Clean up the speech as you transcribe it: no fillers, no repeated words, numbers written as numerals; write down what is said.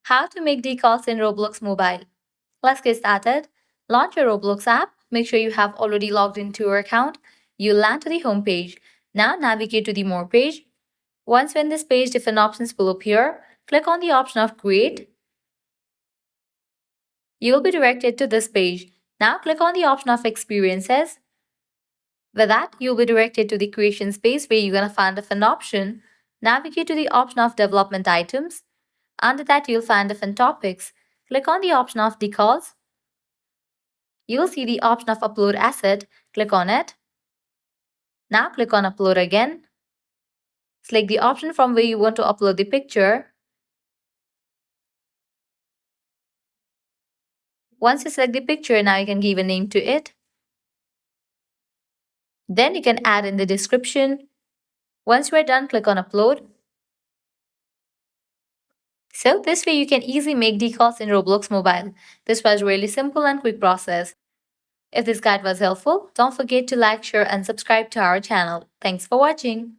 How to make decals in Roblox Mobile. Let's get started. Launch your Roblox app. Make sure you have already logged into your account. You'll land to the home page. Now navigate to the More page. Once you're in this page, different options will appear. Click on the option of Create. You will be directed to this page. Now click on the option of Experiences. With that, you'll be directed to the creation space where you're going to find different option. Navigate to the option of Development Items. Under that, you'll find different topics. Click on the option of Decals. You'll see the option of Upload Asset. Click on it. Now click on Upload again. Select the option from where you want to upload the picture. Once you select the picture, now you can give a name to it. Then you can add in the description. Once you are done, click on Upload. So this way you can easily make decals in Roblox Mobile. This was really simple and quick process. If this guide was helpful, don't forget to like, share and subscribe to our channel. Thanks for watching.